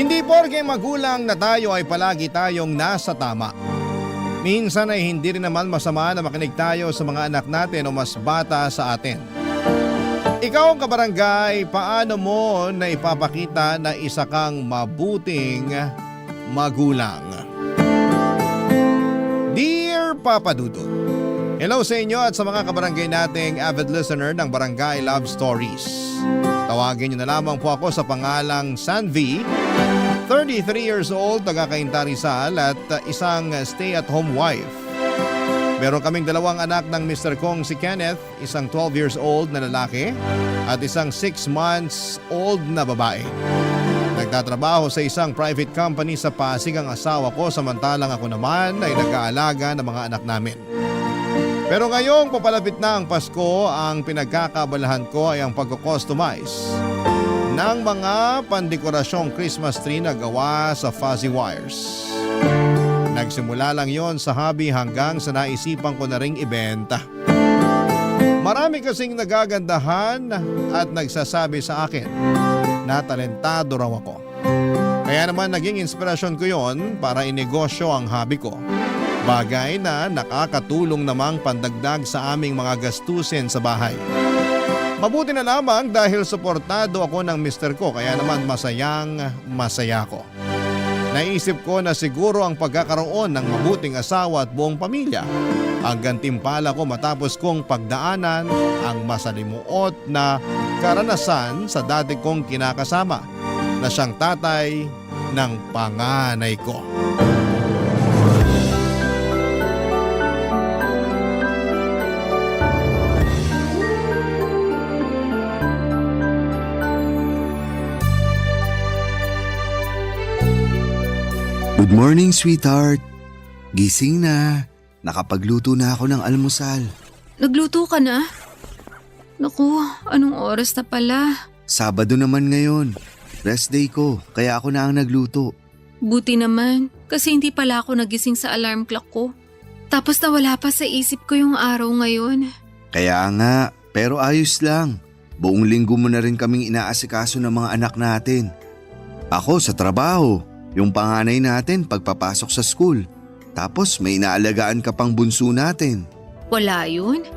Hindi porke magulang na tayo ay palagi tayong nasa tama. Minsan ay hindi rin naman masama na makinig tayo sa mga anak natin o mas bata sa atin. Ikaw ang kabarangay, paano mo na ipapakita na isa kang mabuting magulang? Dear Papa Dudut, hello sa inyo at sa mga kabarangay nating avid listener ng Barangay Love Stories. Tawagin niyo na lamang po ako sa pangalang Sanvi, 33 years old, taga Cainta Rizal at isang stay-at-home wife. Meron kaming dalawang anak ng Mr. Kong si Kenneth, isang 12 years old na lalaki at isang 6 months old na babae. Nagtatrabaho sa isang private company sa Pasig ang asawa ko samantalang ako naman ay nag-aalaga ng mga anak namin. Pero ngayong papalapit na ang Pasko, ang pinagkakabalahan ko ay ang pagko-customize ng mga pandekораsyong Christmas tree na gawa sa fuzzy wires. Nagsimula lang yon sa hobby hanggang sa naisipan ko na ring ibenta. Marami kasing nagagandahan at nagsasabi sa akin na talentado raw ako. Kaya naman naging inspirasyon ko yon para inegosyo ang hobby ko. Bagay na nakakatulong namang pandagdag sa aming mga gastusin sa bahay. Mabuti na lamang dahil suportado ako ng mister ko kaya naman masayang masaya ko. Naisip ko na siguro ang pagkakaroon ng mabuting asawa at buong pamilya ang gantimpala ko matapos kong pagdaanan ang masalimuot na karanasan sa dati kong kinakasama na siyang tatay ng panganay ko. Good morning, sweetheart. Gising na. Nakapagluto na ako ng almusal. Nagluto ka na? Naku, anong oras na pala? Sabado naman ngayon. Rest day ko, kaya ako na ang nagluto. Buti naman, kasi hindi pala ako nagising sa alarm clock ko. Tapos nawala pa sa isip ko yung araw ngayon. Kaya nga, pero ayos lang. Buong linggo mo na rin kaming inaasikaso ng mga anak natin. Ako sa trabaho. Yung panganay natin pagpapasok sa school. Tapos may inaalagaan ka pang bunso natin. Wala yun.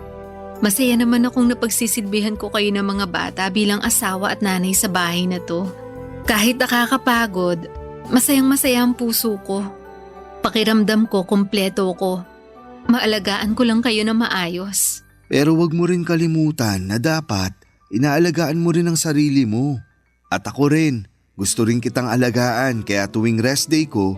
Masaya naman akong napagsisilbihan ko kayo ng mga bata bilang asawa at nanay sa bahay na to. Kahit nakakapagod, masayang-masaya ang puso ko. Pakiramdam ko, kumpleto ko. Maalagaan ko lang kayo na maayos. Pero wag mo rin kalimutan na dapat inaalagaan mo rin ang sarili mo. At ako rin. Gusto rin kitang alagaan kaya tuwing rest day ko,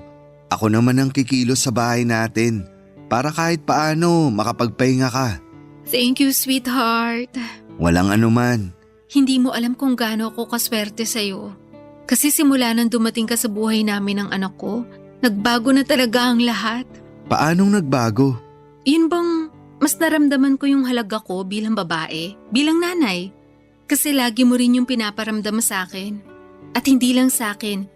ako naman ang kikilos sa bahay natin para kahit paano makapagpahinga ka. Thank you, sweetheart. Walang anuman. Hindi mo alam kung gaano ako kaswerte sa'yo. Kasi simula nang dumating ka sa buhay namin ng anak ko, nagbago na talaga ang lahat. Paanong nagbago? Yun bang mas naramdaman ko yung halaga ko bilang babae, bilang nanay. Kasi lagi mo rin yung pinaparamdam sa akin. At hindi lang sa akin,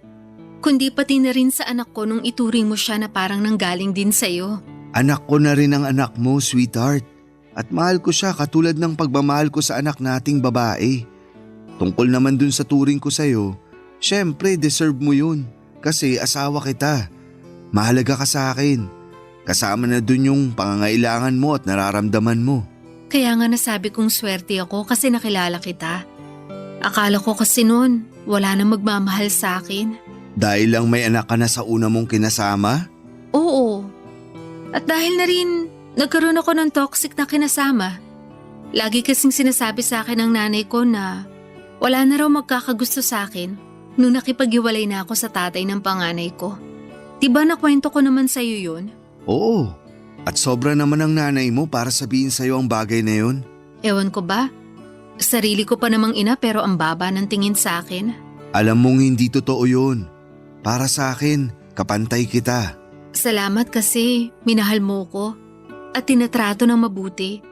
kundi pati na rin sa anak ko nung ituring mo siya na parang nanggaling din sa'yo. Anak ko na rin ang anak mo, sweetheart. At mahal ko siya katulad ng pagmamahal ko sa anak nating babae. Tungkol naman dun sa turing ko sa'yo, syempre deserve mo yun. Kasi asawa kita. Mahalaga ka sa akin. Kasama na dun yung pangangailangan mo at nararamdaman mo. Kaya nga nasabi kong swerte ako kasi nakilala kita. Akala ko kasi noon, wala na magmamahal sa akin. Dahil lang may anak ka na sa una mong kinasama? Oo. At dahil na rin, nagkaroon ako ng toxic na kinasama. Lagi kasing sinasabi sa akin ng nanay ko na wala na raw magkakagusto sa akin nung nakipaghiwalay na ako sa tatay ng panganay ko. Diba nakwento ko naman sa'yo yun? Oo. At sobra naman ang nanay mo para sabihin sa'yo ang bagay na yun. Ewan ko ba? Sarili ko pa namang ina pero ang baba ng tingin sa akin. Alam mong hindi totoo yun. Para sa akin, kapantay kita. Salamat kasi minahal mo ko at tinatrato ng mabuti.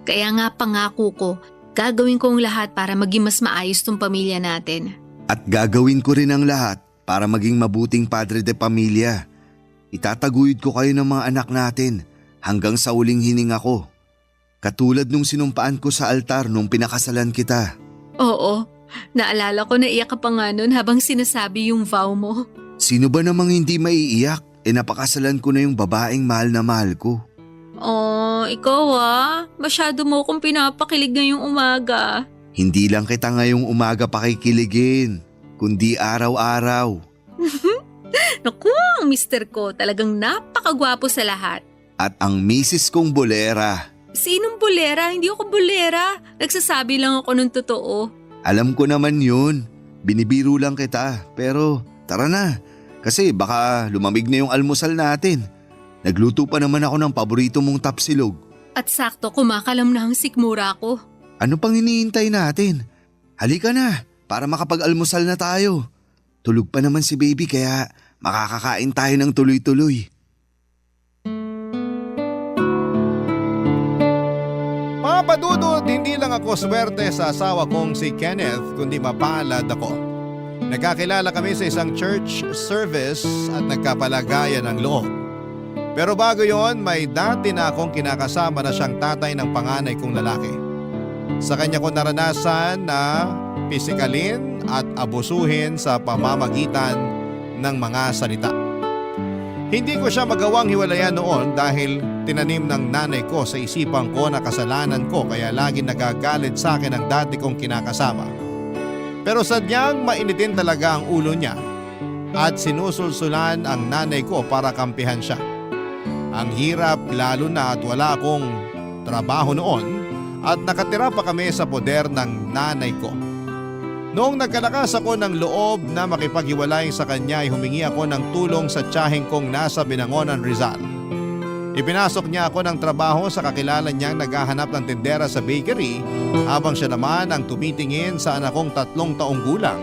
Kaya nga pangako ko, gagawin ko ang lahat para maging mas maayos tong pamilya natin. At gagawin ko rin ang lahat para maging mabuting padre de pamilya. Itataguyod ko kayo ng mga anak natin hanggang sa uling hininga ko. Katulad nung sinumpaan ko sa altar nung pinakasalan kita. Oo, Naalala ko na iyak ka pa nga nun habang sinasabi yung vow mo. Sino ba namang hindi maiiyak? Napakasalan ko na yung babaeng mahal na mahal ko. Oh, ikaw masyado mo akong pinapakilig ngayong umaga. Hindi lang kita ngayong umaga pakikiligin, kundi araw-araw. Naku, ang mister ko talagang napakagwapo sa lahat. At ang misis kong bolera. Sinong bolera? Hindi ako bolera. Nagsasabi lang ako ng totoo. Alam ko naman yun. Binibiro lang kita. Pero tara na. Kasi baka lumamig na yung almusal natin. Nagluto pa naman ako ng paborito mong tapsilog. At sakto kumakalam na ang sikmura ko. Ano pang iniintay natin? Halika na para makapag-almusal na tayo. Tulog pa naman si baby kaya makakakain tayo ng tuloy-tuloy. Mga padudod, hindi lang ako swerte sa asawa kong si Kenneth kundi mapalad ako. Nagkakilala kami sa isang church service at nagkapalagayan ng loob. Pero bago yon, may dati na akong kinakasama na siyang tatay ng panganay kong lalaki. Sa kanya ko naranasan na pisikalin at abusuhin sa pamamagitan ng mga salita. Hindi ko siya magawang hiwalayan noon dahil tinanim ng nanay ko sa isipan ko na kasalanan ko kaya lagi nagagalit sa akin ang dati kong kinakasama. Pero sadyang mainitin talaga ang ulo niya at sinusulsulan ang nanay ko para kampihan siya. Ang hirap lalo na at wala akong trabaho noon at nakatira pa kami sa poder ng nanay ko. Noong nagkalakas ako ng loob na makipaghiwalay sa kanya ay humingi ako ng tulong sa tiyaheng kong nasa Binangonan, Rizal. Ipinasok niya ako ng trabaho sa kakilala niyang naghahanap ng tindera sa bakery habang siya naman ang tumitingin sa anak kong 3 taong gulang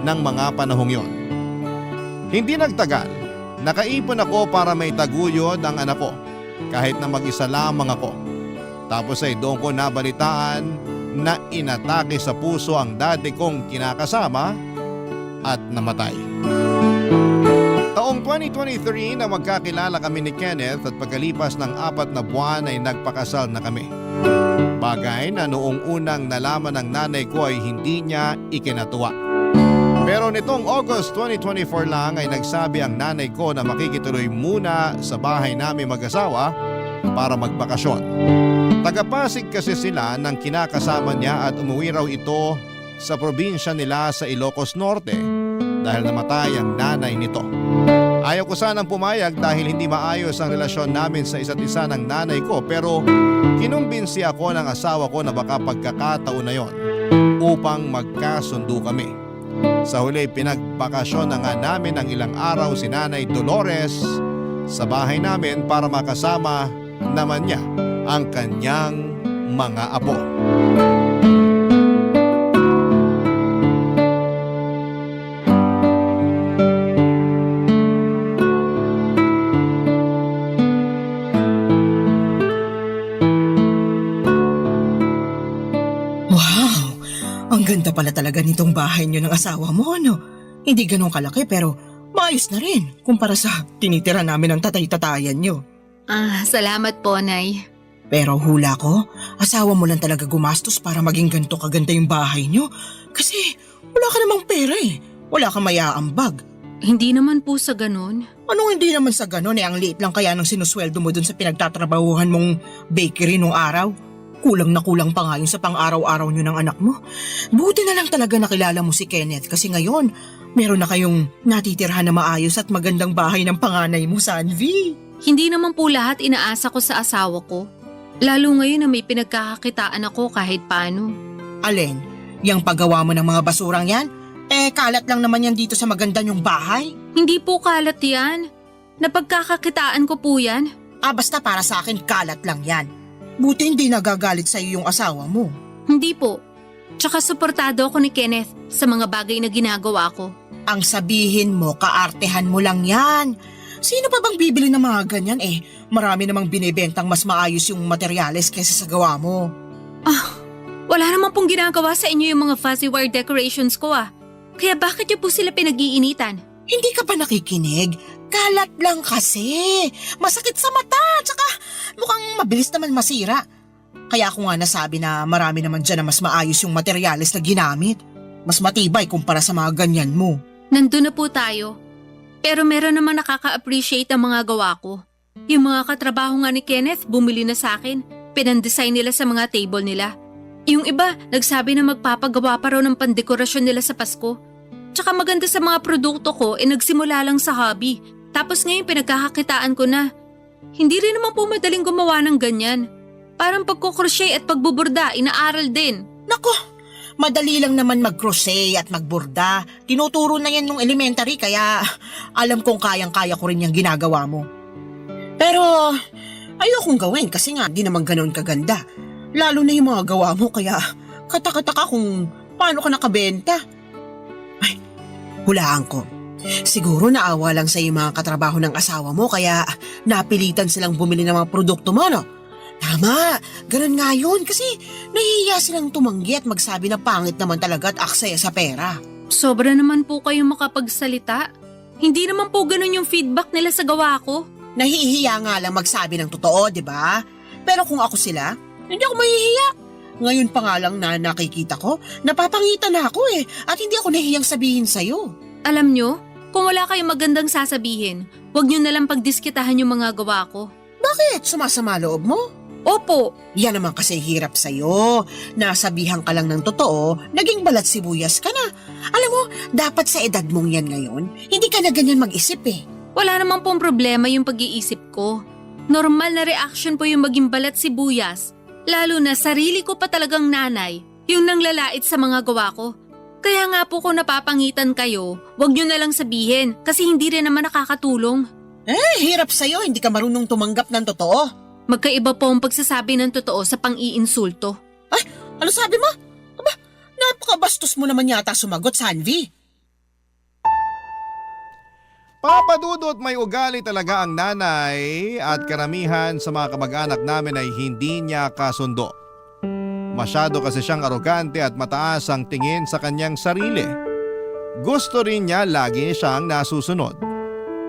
ng mga panahong yon. Hindi nagtagal, nakaipon ako para may taguyod ang anak ko kahit na mag-isa lamang ako. Tapos ay doon ko nabalitaan na inatake sa puso ang dati kong kinakasama at namatay. Taong 2023 na magkakilala kami ni Kenneth at pagkalipas ng 4 na buwan ay nagpakasal na kami. Bagay na noong unang nalaman ng nanay ko ay hindi niya ikinatuwa. Pero nitong August 2024 lang ay nagsabi ang nanay ko na makikituloy muna sa bahay namin mag-asawa para magbakasyon. Taga-Pasig kasi sila ng kinakasama niya at umuwi raw ito sa probinsya nila sa Ilocos Norte dahil namatay ang nanay nito. Ayaw ko sanang pumayag dahil hindi maayos ang relasyon namin sa isa't isa ng nanay ko pero kinumbinsi ako ng asawa ko na baka pagkakataon na yon upang magkasundo kami. Sa huli pinagbakasyon na nga namin ng ilang araw si Nanay Dolores sa bahay namin para makasama naman niya ang kanyang mga apo. Wow! Ang ganda pala talaga nitong bahay niyo ng asawa mo, ano? Hindi ganun kalaki pero maayos na rin kumpara sa tinitira namin ng tatay-tatayan niyo. Salamat po, Nay. Pero hula ko, asawa mo lang talaga gumastos para maging ganito kaganda yung bahay niyo. Kasi wala ka namang pera eh. Wala kang mayaambag. Hindi naman po sa ganun. Anong hindi naman sa ganun ang liit lang kaya ng sinusweldo mo dun sa pinagtatrabahuhan mong bakery nung araw? Kulang na kulang pa nga yun sa pang-araw-araw niyo ng anak mo. Buti na lang talaga nakilala mo si Kenneth kasi ngayon meron na kayong natitirhan na maayos at magandang bahay ng panganay mo, Sanvi. Hindi naman po lahat inaasa ko sa asawa ko. Lalo ngayon na may pinagkakakitaan ako kahit paano. Alin, yung paggawa mo ng mga basurang yan? Kalat lang naman yan dito sa maganda niyong bahay. Hindi po kalat yan. Napagkakakitaan ko po yan. Basta para sa akin kalat lang yan. Buti hindi nagagalit sa iyo yung asawa mo. Hindi po. Tsaka suportado ako ni Kenneth sa mga bagay na ginagawa ko. Ang sabihin mo, kaartehan mo lang yan. Sino pa bang bibili ng mga ganyan Marami namang binibentang mas maayos yung materyales kaysa sa gawa mo. Wala naman pong ginagawa sa inyo yung mga fuzzy wire decorations ko Kaya bakit niyo po sila pinag-iinitan? Hindi ka pa nakikinig? Kalat lang kasi. Masakit sa mata, tsaka mukhang mabilis naman masira. Kaya ako nga nasabi na marami naman dyan na mas maayos yung materyales na ginamit. Mas matibay kumpara sa mga ganyan mo. Nandun na po tayo. Pero meron namang nakaka-appreciate ang mga gawa ko. Yung mga katrabaho nga ni Kenneth, bumili na sa akin. Pinandesign nila sa mga table nila. Yung iba, nagsabi na magpapagawa pa raw ng pandekorasyon nila sa Pasko. Tsaka maganda sa mga produkto ko, nagsimula lang sa hobby. Tapos ngayon pinagkakakitaan ko na. Hindi rin naman po madaling gumawa ng ganyan. Parang pagkukrochet at pagbuburda, inaaral din. Nako, madali lang naman mag-crochet at magborda. Tinuturo na yan nung elementary kaya alam kong kayang-kaya ko rin yung ginagawa mo. Pero ayokong gawin kasi nga di naman ganoon kaganda. Lalo na yung mga gawa mo kaya katakataka kung paano ka nakabenta. Ay, hulaan ko. Siguro naawa lang sa yung mga katrabaho ng asawa mo kaya napilitan silang bumili ng mga produkto mo, no? Tama, ganun nga yun kasi nahihiya silang tumanggi at magsabi na pangit naman talaga at aksaya sa pera. Sobra naman po kayong makapagsalita. Hindi naman po ganun yung feedback nila sa gawa ko. Nahihiya nga lang magsabi ng totoo, di ba? Pero kung ako sila, hindi ako mahihiya. Ngayon pa nga lang na nakikita ko, napapangitan na ako at hindi ako nahihiyang sabihin sa'yo. Alam nyo, kung wala kayong magandang sasabihin, huwag nyo nalang pagdiskitahan yung mga gawa ko. Bakit? Sumasama loob mo? Opo, Yan naman kasi hirap sa'yo. Nasabihan ka lang ng totoo, naging balat sibuyas ka na. Alam mo, dapat sa edad mong yan ngayon, hindi ka na ganyan mag-isip wala namang pong problema yung pag-iisip ko. Normal na reaction po yung maging balat sibuyas. Lalo na sarili ko pa talagang nanay, yung nanglalait sa mga gawa ko. Kaya nga po kung napapangitan kayo, wag nyo na lang sabihin kasi hindi rin naman nakakatulong. Hirap sa'yo, hindi ka marunong tumanggap ng totoo. Magkaiba po ang pagsasabi ng totoo sa pang-iinsulto. Ano sabi mo? Aba, napakabastos mo naman yata sumagot, Sanvi. Papa Dudut, may ugali talaga ang nanay at karamihan sa mga kamag-anak namin ay hindi niya kasundo. Masyado kasi siyang arogante at mataas ang tingin sa kanyang sarili. Gusto rin niya lagi siyang nasusunod.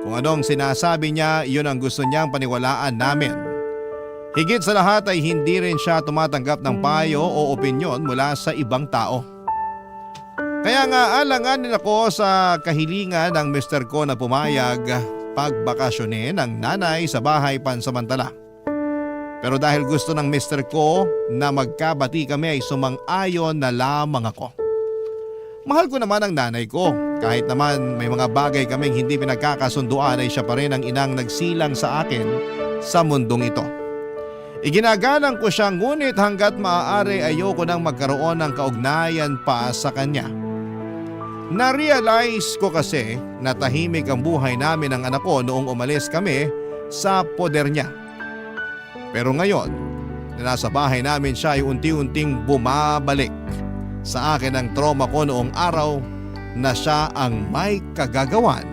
Kung anong sinasabi niya, yun ang gusto niyang paniwalaan namin. Higit sa lahat ay hindi rin siya tumatanggap ng payo o opinyon mula sa ibang tao. Kaya nga alanganin ako sa kahilingan ng mister ko na pumayag pagbakasyonin ang nanay sa bahay pansamantala. Pero dahil gusto ng mister ko na magkabati kami ay sumang-ayon na lamang ako. Mahal ko naman ang nanay ko. Kahit naman may mga bagay kaming hindi pinagkakasunduan ay siya pa rin ang inang nagsilang sa akin sa mundong ito. Iginagalang ko siya ngunit hanggat maaari ayoko nang magkaroon ng kaugnayan pa sa kanya. Na-realize ko kasi na tahimik ang buhay namin ng anak ko noong umalis kami sa poder niya. Pero ngayon, na nasa bahay namin siya ay unti-unting bumabalik sa akin ang trauma ko noong araw na siya ang may kagagawan.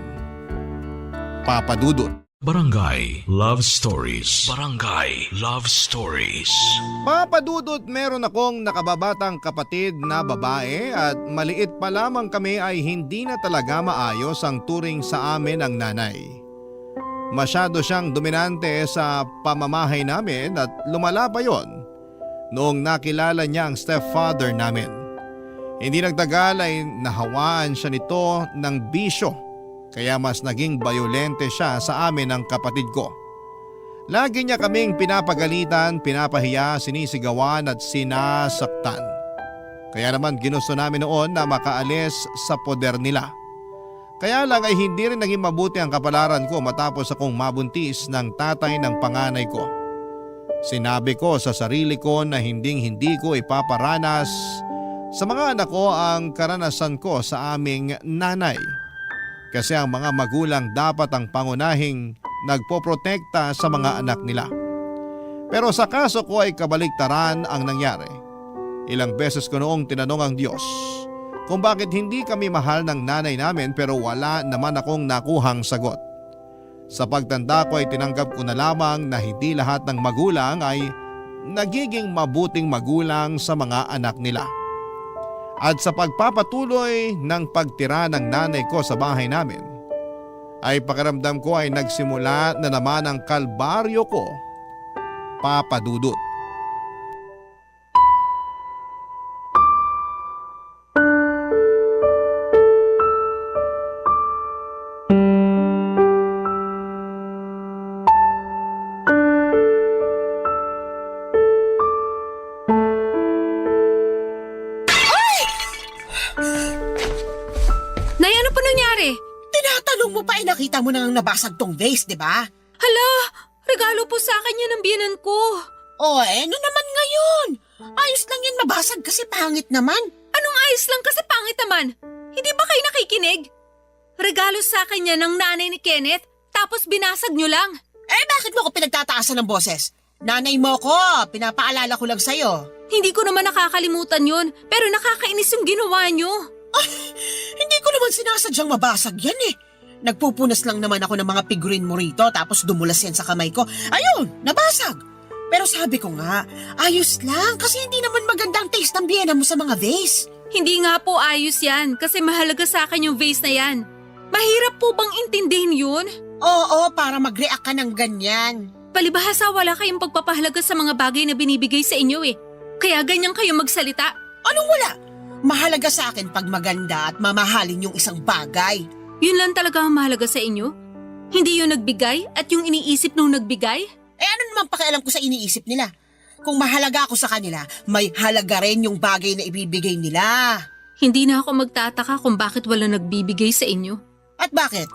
Papa Dudut. Barangay Love Stories. Barangay Love Stories. Papa Dudut, meron akong nakababatang kapatid na babae at maliit pa lamang kami ay hindi na talaga maayos ang turing sa amin ng nanay. Masyado siyang dominante sa pamamahay namin at lumala pa yon noong nakilala niya ang stepfather namin. Hindi nagtagal ay nahawaan siya nito ng bisyo. Kaya mas naging bayolente siya sa amin ng kapatid ko. Lagi niya kaming pinapagalitan, pinapahiya, sinisigawan at sinasaktan. Kaya naman ginusto namin noon na makaalis sa poder nila. Kaya lang ay hindi rin naging mabuti ang kapalaran ko matapos akong mabuntis ng tatay ng panganay ko. Sinabi ko sa sarili ko na hindi ko ipaparanas sa mga anak ko ang karanasan ko sa aming nanay. Kasi ang mga magulang dapat ang pangunahing nagpoprotekta sa mga anak nila. Pero sa kaso ko ay kabaligtaran ang nangyari. Ilang beses ko noong tinanong ang Diyos kung bakit hindi kami mahal ng nanay namin pero wala naman akong nakuhang sagot. Sa pagtanda ko ay tinanggap ko na lamang na hindi lahat ng magulang ay nagiging mabuting magulang sa mga anak nila. At sa pagpapatuloy ng pagtira ng nanay ko sa bahay namin, ay pakiramdam ko ay nagsimula na naman ang kalbaryo ko, Papa Dudut. Nay, ano pa nangyari? Tinatanong mo pa nakita mo nang nabasag tong vase, di ba? Hala, regalo po sa akin yan ng biyanan ko. Ano naman ngayon? Ayos lang yan mabasag kasi pangit naman. Anong ayos lang kasi pangit naman? Hindi ba kayo nakikinig? Regalo sa akin yan ng nanay ni Kenneth, tapos binasag nyo lang. Bakit mo ko pinagtataasan ng boses? Nanay mo ko, pinapaalala ko lang sa'yo. Hindi ko naman nakakalimutan yun, pero nakakainis yung ginawa nyo. Hindi ko naman sinasadyang mabasag yan eh. Nagpupunas lang naman ako ng mga figurine mo rito tapos dumulas yan sa kamay ko. Ayun, nabasag. Pero sabi ko nga, ayos lang kasi hindi naman maganda ang taste ng biyena mo sa mga vase. Hindi nga po ayos yan kasi mahalaga sa akin yung vase na yan. Mahirap po bang intindihin yun? Oo, para mag-react ka ng ganyan. Palibhasa wala kayong pagpapahalaga sa mga bagay na binibigay sa inyo eh. Kaya ganyan kayo magsalita. Anong wala? Mahalaga sa akin pag maganda at mamahalin yung isang bagay. Yun lang talaga ang mahalaga sa inyo? Hindi yung nagbigay at yung iniisip nung nagbigay? Ano naman pakialam ko sa iniisip nila? Kung mahalaga ako sa kanila, may halaga rin yung bagay na ibibigay nila. Hindi na ako magtataka kung bakit wala nagbibigay sa inyo. At bakit?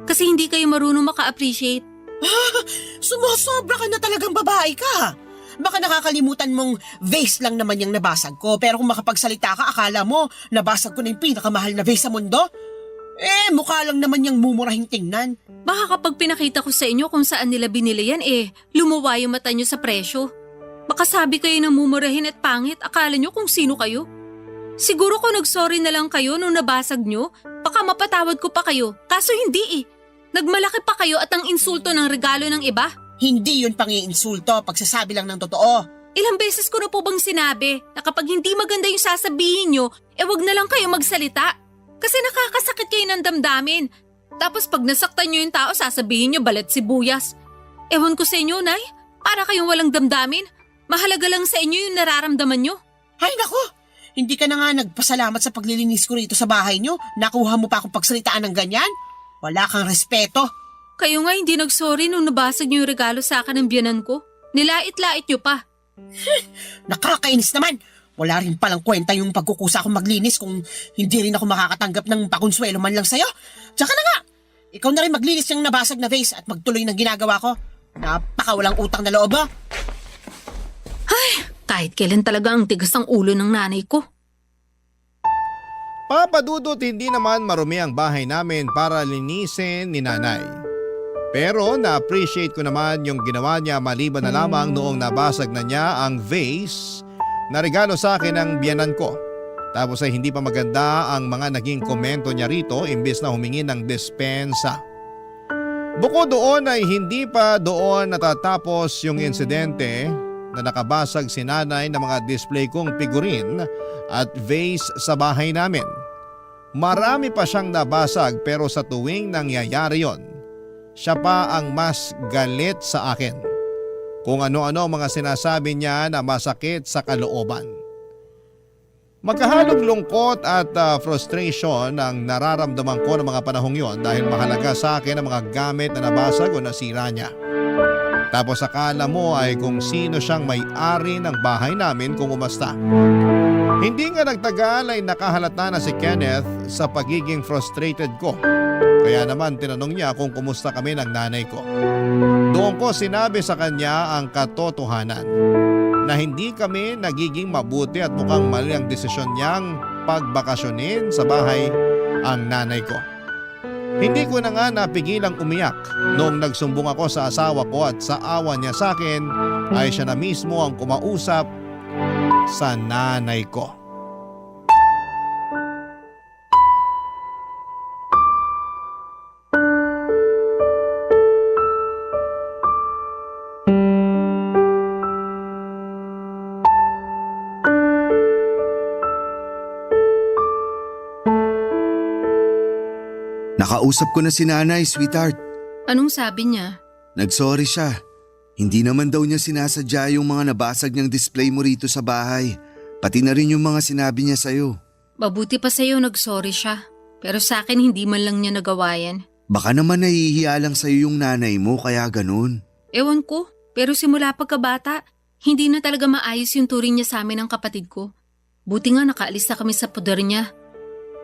Kasi hindi kayo marunong maka-appreciate. Sumusobra ka na talagang babae ka. Baka nakakalimutan mong vase lang naman yung nabasag ko, pero kung makapagsalita ka, akala mo nabasag ko na yung pinakamahal na vase sa mundo? Mukha lang naman yung mumurahing tingnan. Baka kapag pinakita ko sa inyo kung saan nila binili yan lumuwa yung mata nyo sa presyo. Baka sabi kayo na mumurahin at pangit, akala nyo kung sino kayo. Siguro kung nagsorry na lang kayo nung nabasag nyo, baka mapatawad ko pa kayo. Kaso hindi Nagmalaki pa kayo at ang insulto ng regalo ng iba. Hindi yun pang-iinsulto, pagsasabi lang ng totoo. Ilang beses ko na po bang sinabi na kapag hindi maganda yung sasabihin nyo, wag na lang kayo magsalita. Kasi nakakasakit kayo ng damdamin. Tapos pag nasaktan nyo yung tao, sasabihin nyo balat sibuyas. Ewan ko sa inyo, Nay. Para kayong walang damdamin. Mahalaga lang sa inyo yung nararamdaman nyo. Ay nako, hindi ka na nga nagpasalamat sa paglilinis ko rito sa bahay nyo. Nakuha mo pa akong pagsalitaan ng ganyan? Wala kang respeto. Kayo nga hindi nagsorry nung nabasag nyo yung regalo sa akin ng biyanan ko. Nilait-lait nyo pa. Nakakainis naman. Wala rin palang kwenta yung pagkukusa akong maglinis kung hindi rin ako makakatanggap ng pakonsuelo man lang sa'yo. Tsaka na nga, ikaw na rin maglinis yung nabasag na vase at magtuloy ng ginagawa ko. Napakawalang utang na loob mo. Kahit kailan talaga ang tigas ng ulo ng nanay ko. Papa Dudut, hindi naman marumi ang bahay namin para linisin ni nanay. Pero na-appreciate ko naman yung ginawa niya maliban na lamang noong nabasag na niya ang vase na regalo sa akin ng biyanan ko. Tapos ay hindi pa maganda ang mga naging komento niya rito imbes na humingi ng dispensa. Bukod doon ay hindi pa doon natatapos yung insidente na nakabasag si nanay ng mga display kong figurine at vase sa bahay namin. Marami pa siyang nabasag pero sa tuwing nangyayari yon, siya pa ang mas galit sa akin. Kung ano-ano mga sinasabi niya na masakit sa kalooban. Magkahalong lungkot at frustration ang nararamdaman ko ng mga panahong yon dahil mahalaga sa akin ang mga gamit na nabasag o nasira niya. Tapos akala mo ay kung sino siyang may-ari ng bahay namin kung umasta. Hindi nga nagtagal ay nakahalata na si Kenneth sa pagiging frustrated ko. Kaya naman tinanong niya kung kumusta kami ng nanay ko. Doon ko sinabi sa kanya ang katotohanan na hindi kami nagiging mabuti at mukhang mali ang desisyon niyang pagbakasyonin sa bahay ang nanay ko. Hindi ko na nga napigilang umiyak noong nagsumbong ako sa asawa ko at sa awa niya sa akin ay siya na mismo ang kumausap sa nanay ko. Nakausap ko na si nanay, sweetheart. Anong sabi niya? Nagsorry siya. Hindi naman daw niya sinasadya yung mga nabasag niyang display mo rito sa bahay. Pati na rin yung mga sinabi niya sa'yo. Mabuti pa sa'yo nagsorry siya. Pero sa akin hindi man lang niya nagawa yan. Baka naman nahihiya lang sa'yo yung nanay mo kaya ganun. Ewan ko, pero simula pagkabata, hindi na talaga maayos yung turing niya sa amin ng kapatid ko. Buti nga nakaalis na kami sa poder niya.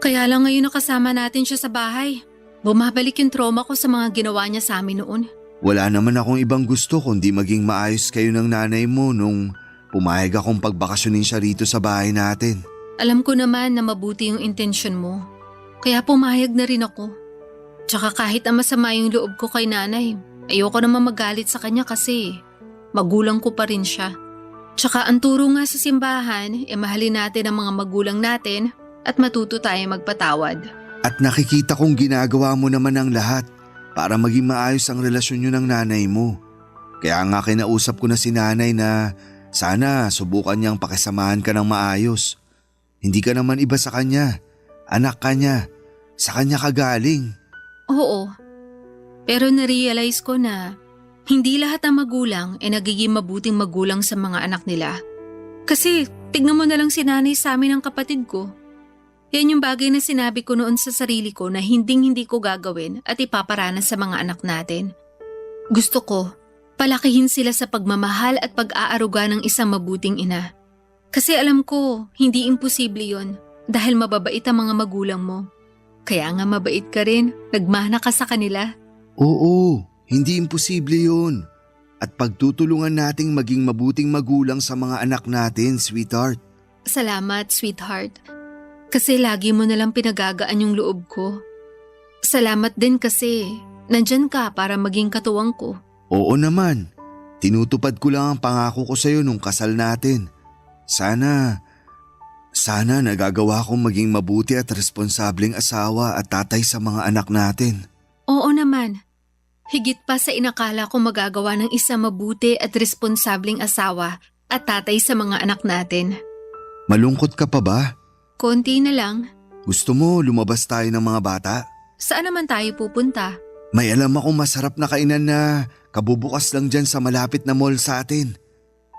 Kaya lang ngayon nakasama natin siya sa bahay. Bumabalik yung trauma ko sa mga ginawa niya sa amin noon. Wala naman akong ibang gusto kundi maging maayos kayo ng nanay mo nung pumayag akong pagbakasyonin siya rito sa bahay natin. Alam ko naman na mabuti yung intensyon mo. Kaya pumayag na rin ako. Tsaka kahit na masama yung loob ko kay nanay, ayoko naman magalit sa kanya kasi magulang ko pa rin siya. Tsaka ang turo nga sa simbahan, mahalin natin ang mga magulang natin at matuto tayo magpatawad. At nakikita kong ginagawa mo naman ang lahat para maging maayos ang relasyon niyo ng nanay mo. Kaya nga kinausap ko na si nanay na sana subukan niyang pakisamahan ka ng maayos. Hindi ka naman iba sa kanya. Anak ka niya. Sa kanya ka galing. Oo, pero narealize ko na hindi lahat ng magulang ay nagiging mabuting magulang sa mga anak nila. Kasi tignan mo na lang si nanay sa amin ng kapatid ko. Yan yung bagay na sinabi ko noon sa sarili ko na hinding-hindi ko gagawin at ipaparanas sa mga anak natin. Gusto ko, palakihin sila sa pagmamahal at pag-aaruga ng isang mabuting ina. Kasi alam ko, hindi imposible yon dahil mababait ang mga magulang mo. Kaya nga mabait ka rin, nagmana ka sa kanila. Oo, hindi imposible yun. At pagtutulungan nating maging mabuting magulang sa mga anak natin, sweetheart. Salamat, sweetheart. Kasi lagi mo nalang pinagagaan yung loob ko. Salamat din kasi nandyan ka para maging katuwang ko. Oo naman, tinutupad ko lang ang pangako ko sa'yo nung kasal natin. Sana nagagawa kong maging mabuti at responsableng asawa at tatay sa mga anak natin. Oo naman. Higit pa sa inakala ko magagawa ng isang mabuti at responsableng asawa at tatay sa mga anak natin. Malungkot ka pa ba? Konti na lang. Gusto mo lumabas tayo ng mga bata? Saan naman tayo pupunta? May alam akong masarap na kainan na kabubukas lang dyan sa malapit na mall sa atin.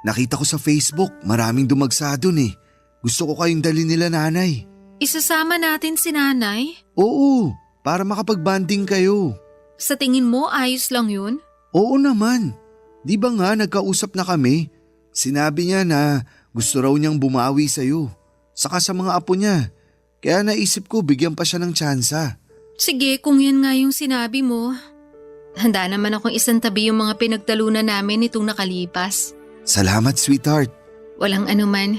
Nakita ko sa Facebook, maraming dumagsa dun eh. Gusto ko kayong dali nila nanay. Isasama natin si nanay? Oo, para makapag-banding kayo. Sa tingin mo ayos lang yun? Oo naman. Di ba nga nagkausap na kami? Sinabi niya na gusto raw niyang bumawi sa'yo. Saka sa mga apo niya. Kaya naisip ko bigyan pa siya ng tsansa. Sige, kung yan nga yung sinabi mo. Handa naman akong isang tabi yung mga pinagtalunan namin nitong nakalipas. Salamat, sweetheart. Walang anuman.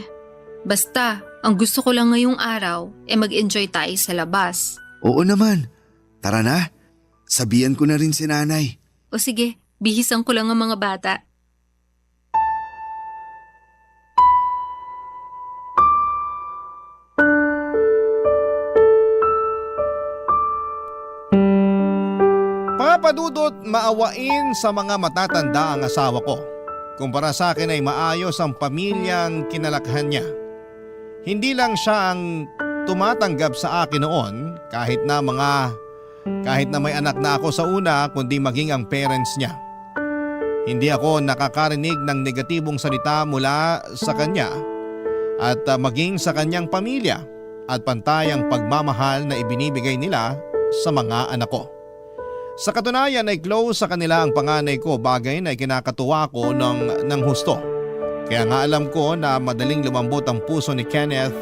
Basta, ang gusto ko lang ngayong araw mag-enjoy tayo sa labas. Oo naman. Tara na. Sabihan ko na rin si nanay. O sige, bihisan ko lang ang mga bata. Papadudot maawain sa mga matatanda ang asawa ko. Kumpara sa akin ay maayos ang pamilyang kinalakhan niya. Hindi lang siya ang tumatanggap sa akin noon kahit na may anak na ako sa una kundi maging ang parents niya. Hindi ako nakakarinig ng negatibong salita mula sa kanya at maging sa kanyang pamilya at pantayang pagmamahal na ibinibigay nila sa mga anak ko. Sa katunayan ay close sa kanila ang panganay ko, bagay na kinakatuwa ko ng husto. Kaya nga alam ko na madaling lumambot ang puso ni Kenneth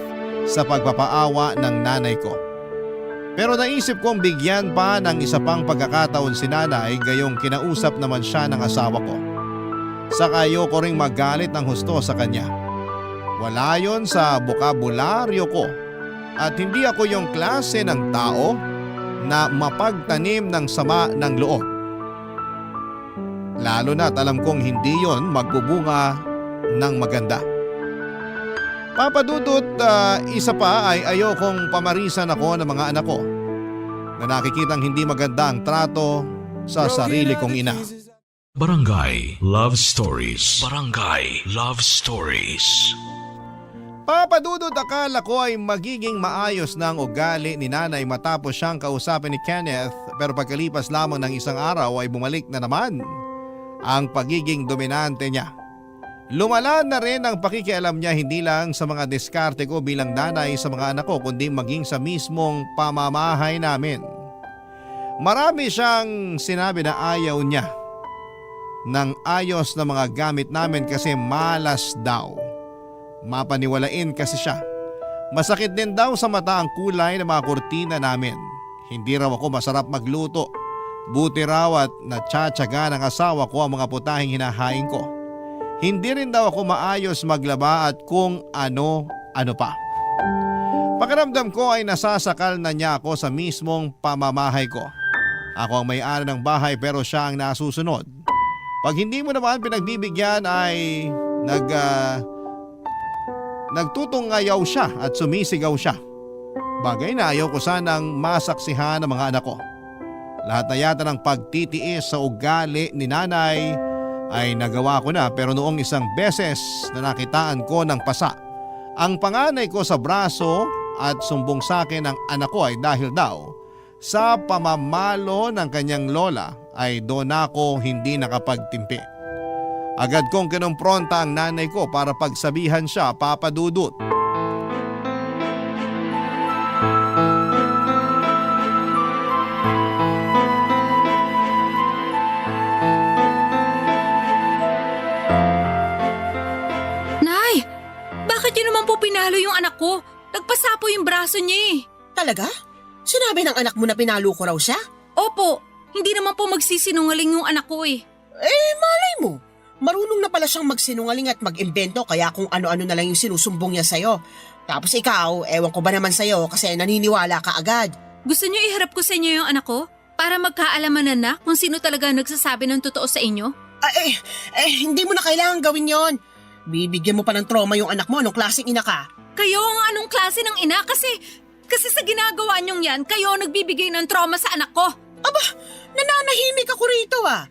sa pagpapaawa ng nanay ko. Pero naisip kong bigyan pa ng isa pang pagkakataon si nanay gayong kinausap naman siya ng asawa ko. Saka ayoko ring magalit ng husto sa kanya. Wala yon sa bokabularyo ko at hindi ako yung klase ng tao na mapagtanim ng sama ng loob. Lalo na't alam kong hindi yon magbubunga ng maganda. Papadudot, isa pa ay ayokong pamarisan ako ng mga anak ko na nakikitang hindi maganda ang trato sa sarili kong ina. Barangay Love Stories. Barangay Love Stories. Papadudod, akala ko ay magiging maayos na ang ugali ni nanay matapos siyang kausapin ni Kenneth, pero pagkalipas lamang ng isang araw ay bumalik na naman ang pagiging dominante niya. Lumala na rin ang pakikialam niya hindi lang sa mga diskarte ko bilang nanay sa mga anak ko kundi maging sa mismong pamamahay namin. Marami siyang sinabi na ayaw niya ng ayos na mga gamit namin kasi malas daw. Mapaniwalain kasi siya. Masakit din daw sa mata ang kulay ng mga kurtina namin. Hindi raw ako masarap magluto. Buti raw at natsyatsaga ng asawa ko ang mga putahing hinahain ko. Hindi rin daw ako maayos maglaba at kung ano pa. Pakiramdam ko ay nasasakal na niya ako sa mismong pamamahay ko. Ako ang may-ari ng bahay pero siya ang nasusunod. Pag hindi mo naman pinagbibigyan ay nagtutungayaw siya at sumisigaw siya. Bagay na ayaw ko sanang masaksihan ng mga anak ko. Lahat na yata ng pagtitiis sa ugali ni nanay ay nagawa ko na pero noong isang beses na nakitaan ko ng pasa ang panganay ko sa braso at sumbong sa akin ng anak ko ay dahil daw sa pamamalo ng kanyang lola ay doon ako hindi nakapagtimpi. Agad kong kinumpronta ang nanay ko para pagsabihan siya, Papa Dudut. Nay, bakit yun naman po pinalo yung anak ko? Nagpasa po yung braso niya eh. Talaga? Sinabi ng anak mo na pinalo ko raw siya? Opo, hindi naman po magsisinungaling yung anak ko eh. Malay mo. Marunong na pala siyang magsinungaling at mag-imbento kaya kung ano-ano na lang yung sinusumbong niya sa'yo. Tapos ikaw, ewan ko ba naman sa'yo kasi naniniwala ka agad. Gusto niyo iharap ko sa inyo yung anak ko? Para magkaalaman na kung sino talaga nagsasabi ng totoo sa inyo? Hindi mo na kailangan gawin yon. Bibigyan mo pa ng trauma yung anak mo, anong klaseng ina ka? Kayo ang anong klase ng ina kasi sa ginagawa niyong yan, kayo ang nagbibigay ng trauma sa anak ko. Aba, nananahimik ako rito ah.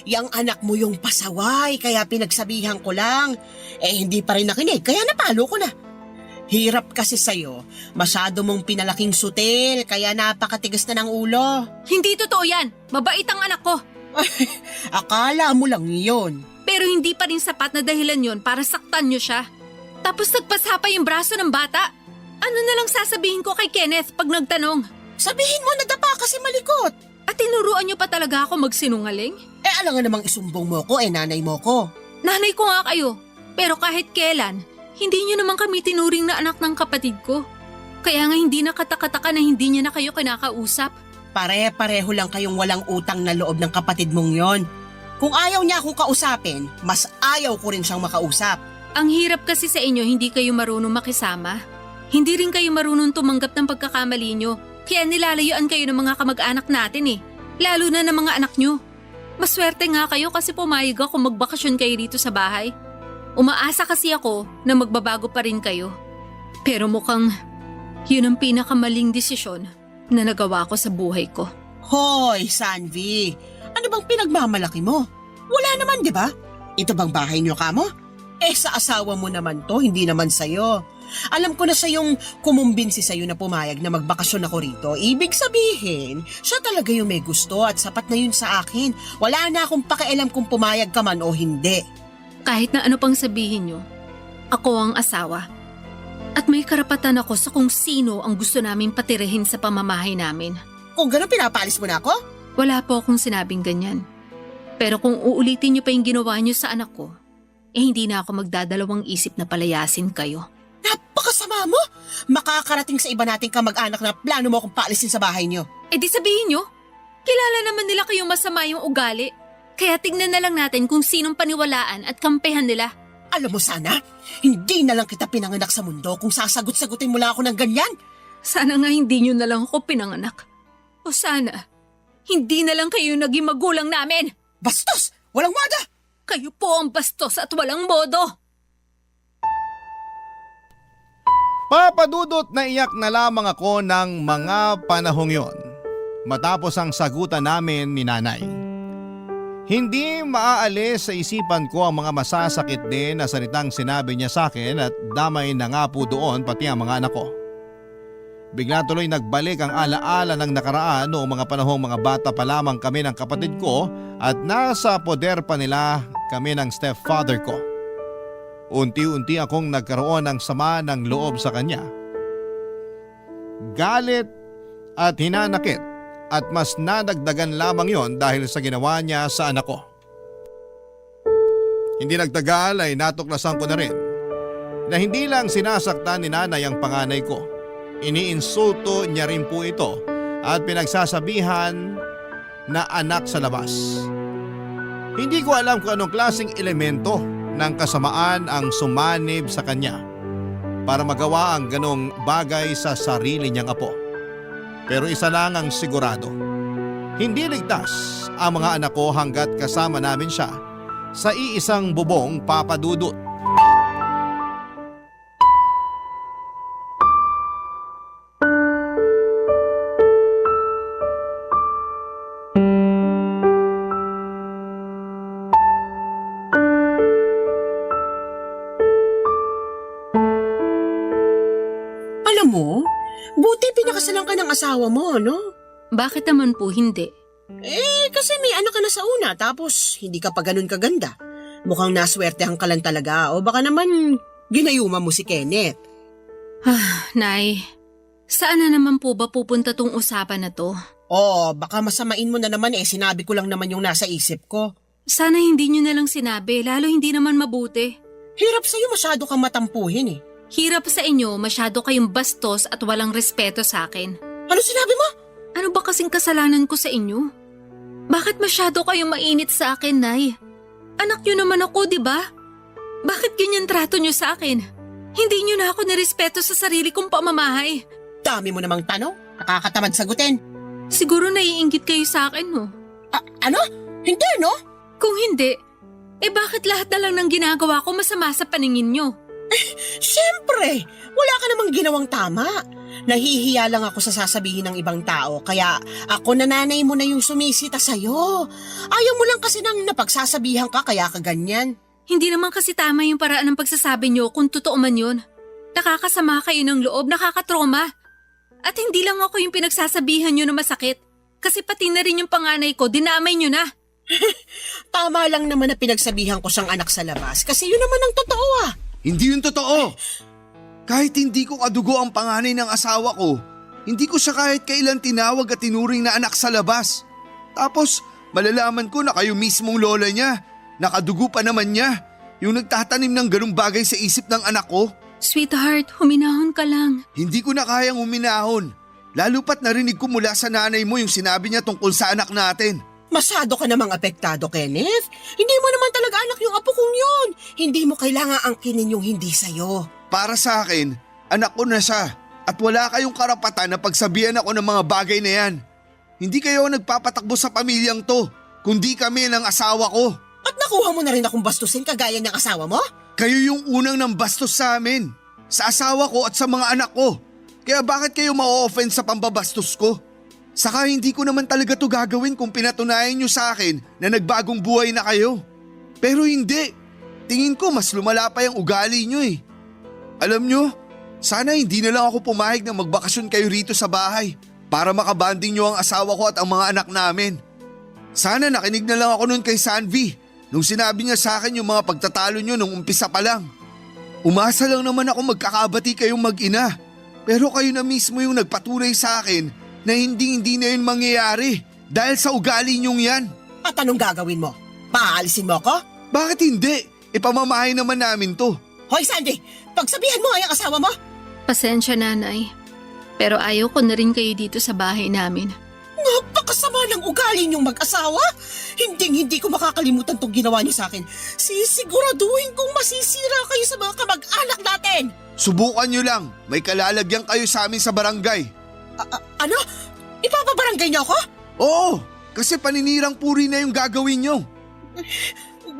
Yang anak mo yung pasaway kaya pinagsabihan ko lang. Hindi pa rin nakinig kaya napalo ko na. Hirap kasi sa'yo. Masyado mong pinalaking sutil kaya napakatigas na ng ulo. Hindi totoo yan. Mabait ang anak ko. Akala mo lang yun. Pero hindi pa rin sapat na dahilan yon para saktan niyo siya. Tapos nagpasa pa yung braso ng bata. Ano na lang sasabihin ko kay Kenneth pag nagtanong? Sabihin mo nadapa kasi malikot. At tinuruan niyo pa talaga ako magsinungaling? Alam nga namang isumbong mo ko, nanay mo ko. Nanay ko nga kayo. Pero kahit kailan, hindi niyo naman kami tinuring na anak ng kapatid ko. Kaya nga hindi nakatakataka na hindi niya na kayo kinakausap. Pare-pareho lang kayong walang utang na loob ng kapatid mong yon. Kung ayaw niya akong kausapin, mas ayaw ko rin siyang makausap. Ang hirap kasi sa inyo hindi kayo marunong makisama. Hindi rin kayo marunong tumanggap ng pagkakamali niyo. Kaya nilalayuan kayo ng mga kamag-anak natin eh. Lalo na ng mga anak niyo. Maswerte nga kayo kasi pumayag ako magbakasyon kayo dito sa bahay. Umaasa kasi ako na magbabago pa rin kayo. Pero mukhang yun ang pinakamaling desisyon na nagawa ko sa buhay ko. Hoy, Sanvi! Ano bang pinagmamalaki mo? Wala naman, di ba? Ito bang bahay niyo ka mo? Sa asawa mo naman to, hindi naman sa'yo. Alam ko na sa'yong kumumbinsi sa'yo na pumayag na magbakasyon ako rito. Ibig sabihin, siya talaga yung may gusto at sapat na yun sa akin. Wala na akong pakialam kung pumayag ka man o hindi. Kahit na ano pang sabihin niyo, ako ang asawa. At may karapatan ako sa kung sino ang gusto namin patirahin sa pamamahay namin. Kung gano'n pinapalis mo na ako? Wala po akong sinabing ganyan. Pero kung uulitin niyo pa yung ginawa niyo sa anak ko, hindi na ako magdadalawang isip na palayasin kayo. Napakasama mo! Makakarating sa iba nating kamag-anak na plano mo akong paalisin sa bahay niyo. Di sabihin niyo, kilala naman nila kayong masama yung ugali. Kaya tignan na lang natin kung sinong paniwalaan at kampehan nila. Alam mo sana, hindi na lang kita pinanganak sa mundo kung sasagot-sagutin mo lang ako ng ganyan. Sana nga hindi niyo na lang ako pinanganak. O sana, hindi na lang kayo naging magulang namin. Bastos! Walang wada! Kayo po ang bastos at walang modo. Papadudot na iyak na lamang ako ng mga panahong yon matapos ang sagutan namin ni nanay. Hindi maaalis sa isipan ko ang mga masasakit din na salitang sinabi niya sa akin at damay na nga po doon pati ang mga anak ko. Bigla tuloy nagbalik ang alaala ng nakaraan noong mga panahong mga bata pa lamang kami ng kapatid ko at nasa poder pa nila kami ng stepfather ko. Unti-unti akong nagkaroon ng sama ng loob sa kanya. Galit at hinanakit at mas nadagdagan lamang yon dahil sa ginawa niya sa anak ko. Hindi nagtagal ay natuklasan ko na rin na hindi lang sinasaktan ni nanay ang panganay ko. Iniinsulto niya rin po ito at pinagsasabihan na anak sa labas. Hindi ko alam kung anong klaseng elemento ng kasamaan ang sumanib sa kanya para magawa ang ganong bagay sa sarili niyang apo. Pero isa lang ang sigurado, hindi ligtas ang mga anak ko hanggat kasama namin siya sa iisang bubong, Papa Dudut. Alam mo, buti pinakasalan ka ng asawa mo, no? Bakit naman po hindi? Kasi may anak ka na sa una tapos hindi ka pa ganun kaganda. Mukhang naswertehan ka lang talaga o baka naman ginayuma mo si Kenneth. Nay, saan na naman po ba pupunta tong usapan na to? Baka masamain mo na naman sinabi ko lang naman yung nasa isip ko. Sana hindi nyo na lang sinabi, lalo hindi naman mabuti. Hirap sa'yo masyado kang matampuhin Hirap sa inyo, masyado kayong bastos at walang respeto sa akin. Ano sinabi mo? Ano ba kasing kasalanan ko sa inyo? Bakit masyado kayong mainit sa akin, Nay? Anak nyo naman ako, di ba? Bakit ganyan trato nyo sa akin? Hindi nyo na ako nirespeto sa sarili kong pamamahay. Dami mo namang tanong, nakakatamad sagutin. Siguro naiinggit kayo sa akin, no? Ano? Hindi, no? Kung hindi, bakit lahat na lang ng ginagawa ko masama sa paningin nyo? Siyempre, wala ka namang ginawang tama. Nahihiya lang ako sa sasabihin ng ibang tao, kaya ako na nanay mo na yung sumisita sa'yo. Ayaw mo lang kasi nang napagsasabihan ka kaya ka ganyan. Hindi naman kasi tama yung paraan ng pagsasabi nyo kung totoo man yun. Nakakasama kayo ng loob, nakakatroma. At hindi lang ako yung pinagsasabihan nyo na masakit. Kasi pati na rin yung panganay ko, dinamay nyo na. Tama lang naman na pinagsabihan ko siyang anak sa labas kasi yun naman ang totoo Hindi yun totoo. Kahit hindi ko kadugo ang panganay ng asawa ko, hindi ko siya kahit kailan tinawag at tinuring na anak sa labas. Tapos malalaman ko na kayo mismong lola niya, nakadugo pa naman niya, yung nagtatanim ng ganung bagay sa isip ng anak ko. Sweetheart, huminahon ka lang. Hindi ko na kayang uminahon. Lalo pat narinig ko mula sa nanay mo yung sinabi niya tungkol sa anak natin. Masyado ka namang apektado, Kenneth. Hindi mo naman talaga anak yung apo kong yun. Hindi mo kailangan angkinin yung hindi sa'yo. Para sa akin, anak ko na siya at wala kayong karapatan na pagsabihan ako ng mga bagay na yan. Hindi kayo nagpapatakbo sa pamilyang to, kundi kami ng asawa ko. At nakuha mo na rin akong bastusin kagaya ng asawa mo? Kayo yung unang nang bastos sa amin, sa asawa ko at sa mga anak ko. Kaya bakit kayo ma-offend sa pambabastos ko? Saka hindi ko naman talaga to gagawin kung pinatunayan nyo sa akin na nagbagong buhay na kayo. Pero hindi. Tingin ko mas lumala pa yung ugali nyo Alam nyo, sana hindi na lang ako pumahig na magbakasyon kayo rito sa bahay para makabanding nyo ang asawa ko at ang mga anak namin. Sana nakinig na lang ako nun kay Sanvi nung sinabi niya sa akin yung mga pagtatalo nyo nung umpisa pa lang. Umasa lang naman ako magkakabati kayong mag-ina. Pero kayo na mismo yung nagpatunay sa akin na hindi na yun mangyayari dahil sa ugali niyong yan. At anong gagawin mo? Paalisin mo ako? Bakit hindi? Ipamamahay naman namin to. Hoy Sandy, pagsabihan mo ang asawa mo. Pasensya, Nanay. Pero ayaw ko na rin kayo dito sa bahay namin. Napakasama ng ugali niyong mag-asawa. Hindi ko makakalimutan tong ginawa niyo sa akin. Sisiguraduhin kong masisira kayo sa mga kamag-anak natin. Subukan nyo lang. May kalalagyan kayo sa amin sa barangay. Ano? Ipapabarangay niyo ako? Oo, kasi paninirang puri na yung gagawin nyo.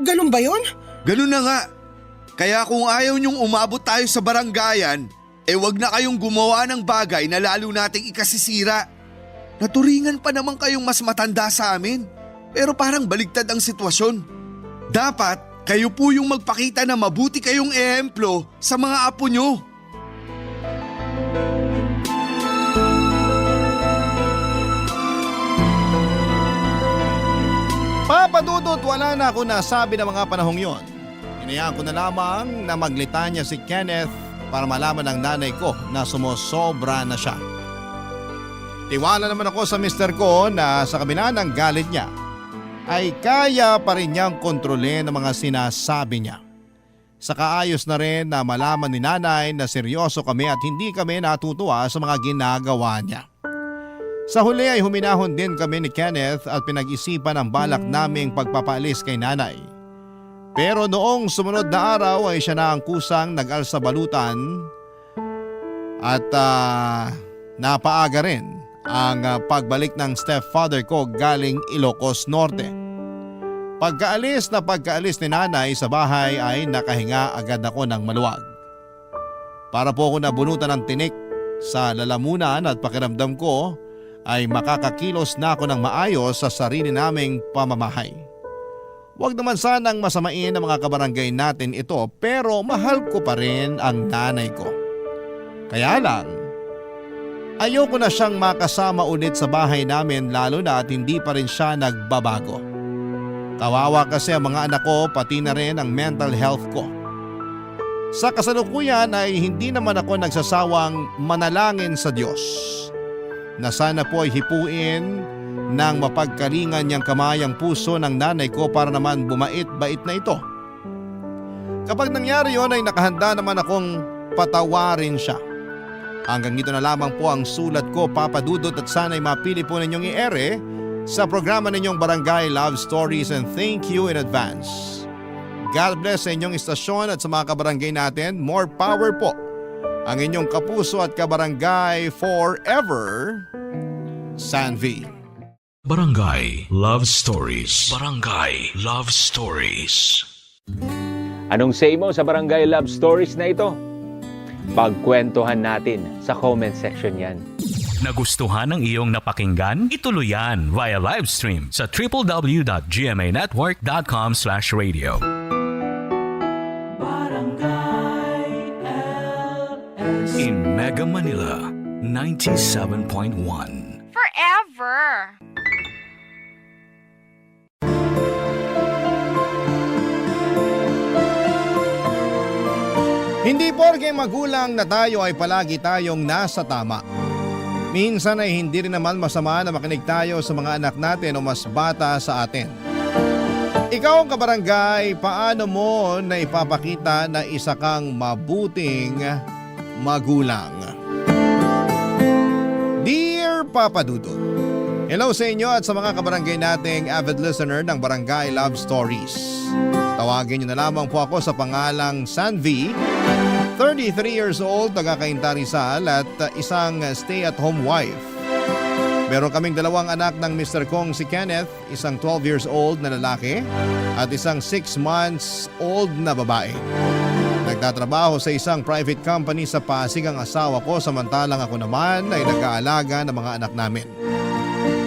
Ganun ba yun? Ganun na nga. Kaya kung ayaw nyong umabot tayo sa barangayan, wag na kayong gumawa ng bagay na lalo nating ikasisira. Naturingan pa naman kayong mas matanda sa amin, pero parang baligtad ang sitwasyon. Dapat kayo po yung magpakita na mabuti kayong ehemplo sa mga apo nyo. Papa Dudut, wala na ako nasabi ng mga panahong yon. Hinayaan ko na lamang na maglitanya si Kenneth para malaman ng nanay ko na sumusobra na siya. Tiwala naman ako sa mister ko na sa kabila ng galit niya ay kaya pa rin niyang kontrolin ang mga sinasabi niya. Sa kaayos na rin na malaman ni nanay na seryoso kami at hindi kami natutuwa sa mga ginagawa niya. Sa huli ay huminahon din kami ni Kenneth at pinag-isipan ang balak naming pagpapaalis kay nanay. Pero noong sumunod na araw ay siya na ang kusang nag-alsa balutan at napaaga rin ang pagbalik ng stepfather ko galing Ilocos Norte. Pagkaalis ni nanay sa bahay ay nakahinga agad ako ng maluwag. Para po ako nabunutan ng tinik sa lalamunan at pakiramdam ko ay makakakilos na ako ng maayos sa sarili naming pamamahay. Huwag naman sanang masamain ng mga kabarangay natin ito pero mahal ko pa rin ang nanay ko. Kaya lang, ayoko na siyang makasama ulit sa bahay namin lalo na at hindi pa rin siya nagbabago. Kawawa kasi ang mga anak ko pati na rin ang mental health ko. Sa kasalukuyan ay hindi naman ako nagsasawang manalangin sa Diyos na sana po ay hipuin ng mapagkalingan niyang kamay ang puso ng nanay ko para naman bumait-bait na ito. Kapag nangyari yon ay nakahanda naman akong patawarin siya. Hanggang dito na lamang po ang sulat ko, Papa Dudut, at sana'y mapili po ninyong i-ere sa programa ninyong Barangay Love Stories and thank you in advance. God bless sa inyong istasyon at sa mga kabarangay natin. More power po. Ang inyong kapuso at kabarangay forever, Sanvi. Barangay Love Stories. Barangay Love Stories. Anong say mo sa Barangay Love Stories na ito? Pagkwentuhan natin sa comment section yan. Nagustuhan ng iyong napakinggan? Ituloy yan via live stream sa www.gmanetwork.com/radio. In Mega Manila, 97.1. Forever. Hindi porke magulang na tayo ay palagi tayong nasa tama. Minsan ay hindi rin naman masama na makinig tayo sa mga anak natin o mas bata sa atin. Ikaw ang kabarangay, paano mo na ipapakita na isa kang mabuting magulang? Dear Papa Dudut, hello sa inyo at sa mga kabarangay nating avid listener ng Barangay Love Stories. Tawagin niyo na lamang po ako sa pangalang Sanvi, 33 years old, taga-Cainta Rizal at isang stay-at-home wife. Meron kaming dalawang anak ng Mr. Kong si Kenneth, isang 12 years old na lalaki at isang 6 months old na babae. Nagtatrabaho sa isang private company sa Pasig ang asawa ko samantalang ako naman ay nag-aalaga ng mga anak namin.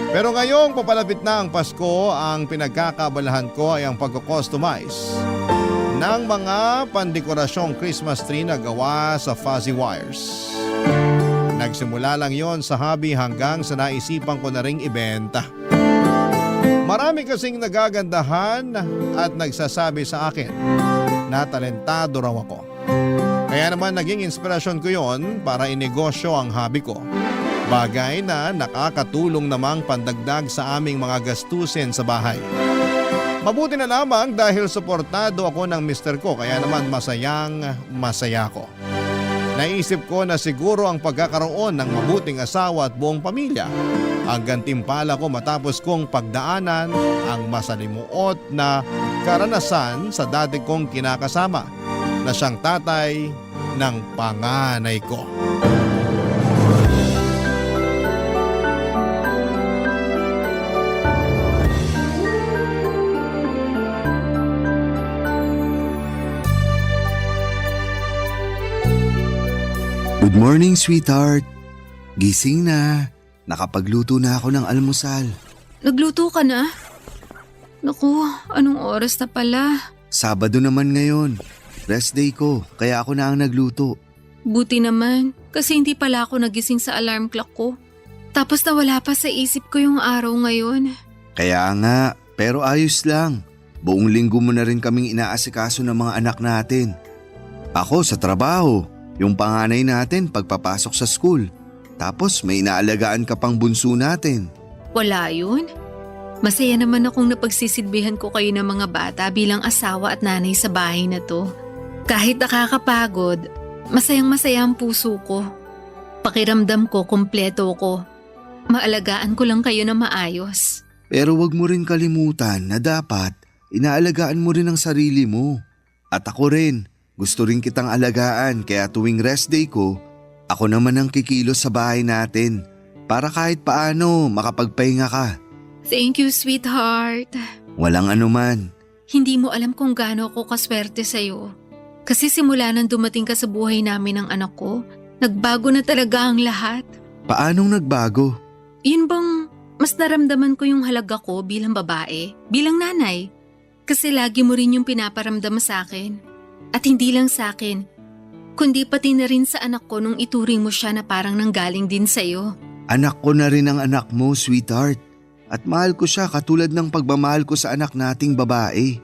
Pero ngayong papalapit na ang Pasko, ang pinagkakabalahan ko ay ang pagko-customize ng mga pandekораsyong Christmas tree na gawa sa fuzzy wires. Nagsimula lang yon sa hobby hanggang sa naisipan ko na ring ibenta. Marami kasing nagagandahan at nagsasabi sa akin na talentado raw ako. Kaya naman naging inspirasyon ko yon para inegosyo ang hobby ko. Bagay na nakakatulong namang pandagdag sa aming mga gastusin sa bahay. Mabuti na lamang dahil suportado ako ng mister ko kaya naman masayang masaya ko. Naisip ko na siguro ang pagkakaroon ng mabuting asawa at buong pamilya ang gantimpala ko matapos kong pagdaanan ang masalimuot na karanasan sa dati kong kinakasama na siyang tatay ng panganay ko. Good morning, sweetheart. Gising na. Nakapagluto na ako ng almusal. Nagluto ka na? Naku, anong oras na pala? Sabado naman ngayon. Rest day ko, kaya ako na ang nagluto. Buti naman, kasi hindi pala ako nagising sa alarm clock ko. Tapos nawala pa sa isip ko yung araw ngayon. Kaya nga, pero ayos lang. Buong linggo mo na rin kaming inaasikaso ng mga anak natin. Ako sa trabaho. Yung panganay natin pagpapasok sa school. Tapos may inaalagaan ka pang bunso natin. Wala yun. Masaya naman akong napagsisilbihan ko kayo ng mga bata bilang asawa at nanay sa bahay na to. Kahit nakakapagod, masayang-masaya ang puso ko. Pakiramdam ko, kumpleto ko. Maalagaan ko lang kayo na maayos. Pero wag mo rin kalimutan na dapat inaalagaan mo rin ang sarili mo. At ako rin, gusto rin kitang alagaan kaya tuwing rest day ko, ako naman ang kikilos sa bahay natin para kahit paano makapagpahinga ka. Thank you, sweetheart. Walang anuman. Hindi mo alam kung gaano ako kaswerte sa'yo. Kasi simula nang dumating ka sa buhay namin ng anak ko, nagbago na talaga ang lahat. Paanong nagbago? Yun bang mas naramdaman ko yung halaga ko bilang babae, bilang nanay. Kasi lagi mo rin yung pinaparamdam sa akin. At hindi lang sa akin, kundi pati na rin sa anak ko nung ituring mo siya na parang nanggaling din sa'yo. Anak ko na rin ang anak mo, sweetheart. At mahal ko siya katulad ng pagmamahal ko sa anak nating babae.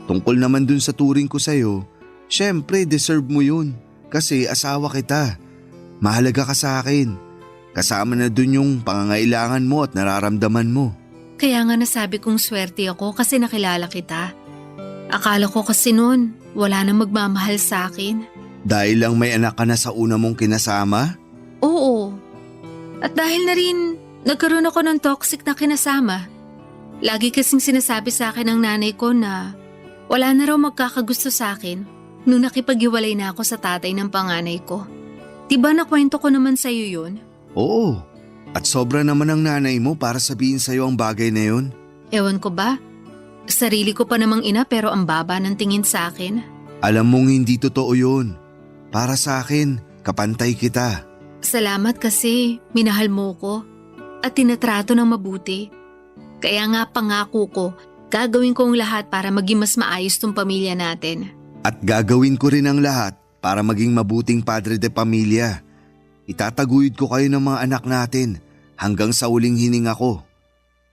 Tungkol naman dun sa turing ko sa'yo, syempre deserve mo yun. Kasi asawa kita. Mahalaga ka sa akin. Kasama na dun yung pangangailangan mo at nararamdaman mo. Kaya nga nasabi kong swerte ako kasi nakilala kita. Akala ko kasi noon, wala na magmamahal sa akin. Dahil lang may anak ka na sa una mong kinasama? Oo. At dahil na rin, nagkaroon ako ng toxic na kinasama. Lagi kasing sinasabi sa akin ng nanay ko na wala na raw magkakagusto sa akin nung nakipaghiwalay na ako sa tatay ng panganay ko. Diba nakwento ko naman sa'yo yun? Oo. At sobra naman ang nanay mo para sabihin sa'yo ang bagay na yun. Ewan ko ba? Sarili ko pa namang ina pero ang baba ng tingin sa akin. Alam mong hindi totoo yun. Para sa akin, kapantay kita. Salamat kasi minahal mo ko at tinatrato ng mabuti. Kaya nga pangako ko, gagawin ko ang lahat para maging mas maayos tong pamilya natin. At gagawin ko rin ang lahat para maging mabuting padre de pamilya. Itataguyod ko kayo ng mga anak natin hanggang sa uling hininga ko.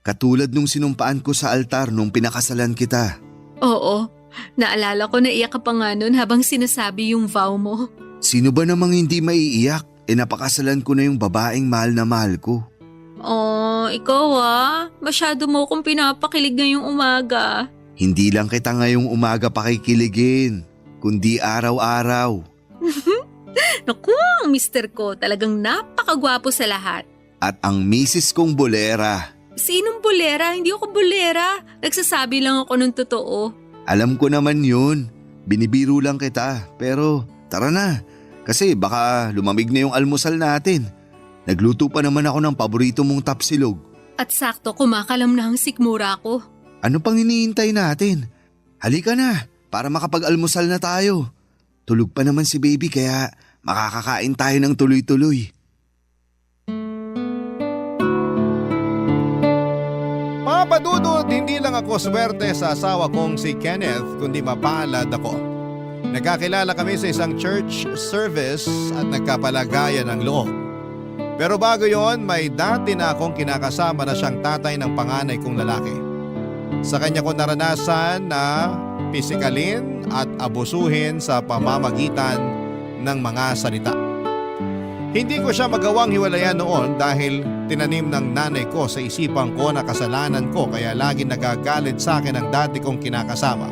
Katulad nung sinumpaan ko sa altar nung pinakasalan kita. Oo, naalala ko na iyak ka pa nga nun habang sinasabi yung vow mo. Sino ba namang hindi maiiyak? Napakasalan ko na yung babaeng mahal na mahal ko. Oh, ikaw masyado mo akong pinapakilig ngayong umaga. Hindi lang kita ngayong umaga pakikiligin, kundi araw-araw. Naku, ang mister ko talagang napakagwapo sa lahat. At ang misis kong bolera. Sinong bolera? Hindi ako bolera. Nagsasabi lang ako ng totoo. Alam ko naman yun. Binibiro lang kita. Pero tara na. Kasi baka lumamig na yung almusal natin. Nagluto pa naman ako ng paborito mong tapsilog. At sakto kumakalam na ang sikmura ko. Ano pang iniintay natin? Halika na para makapag-almusal na tayo. Tulog pa naman si baby kaya makakakain tayo ng tuloy-tuloy. Papadudod, hindi lang ako swerte sa asawa kong si Kenneth kundi mapalad ako. Nagkakilala kami sa isang church service at nagkapalagayan ng loob. Pero bago yon, may dati na akong kinakasama na siyang tatay ng panganay kong lalaki. Sa kanya ko naranasan na pisikalin at abusuhin sa pamamagitan ng mga salita. Hindi ko siya magawang hiwalayan noon dahil tinanim ng nanay ko sa isipan ko na kasalanan ko kaya lagi nagagalit sa akin ang dati kong kinakasama.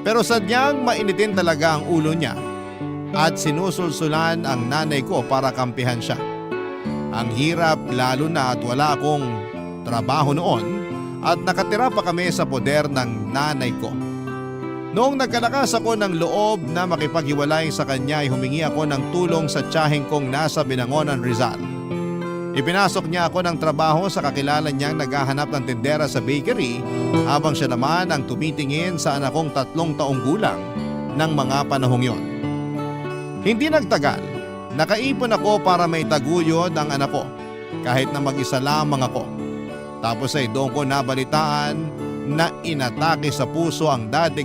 Pero sadyang mainitin talaga ang ulo niya at sinusulsulan ang nanay ko para kampihan siya. Ang hirap lalo na at wala akong trabaho noon at nakatira pa kami sa poder ng nanay ko. Noong nagkalakas ako ng loob na makipaghiwalay sa kanya ay humingi ako ng tulong sa tiyaheng kong nasa Binangonan, Rizal. Ipinasok niya ako ng trabaho sa kakilala niyang naghahanap ng tindera sa bakery habang siya naman ang tumitingin sa anak kong 3 taong gulang ng mga panahong yon. Hindi nagtagal, nakaipon ako para may taguyod ang anak ko kahit na mag-isa lamang ako. Tapos ay doon ko nabalitaan na inatake sa puso ang dati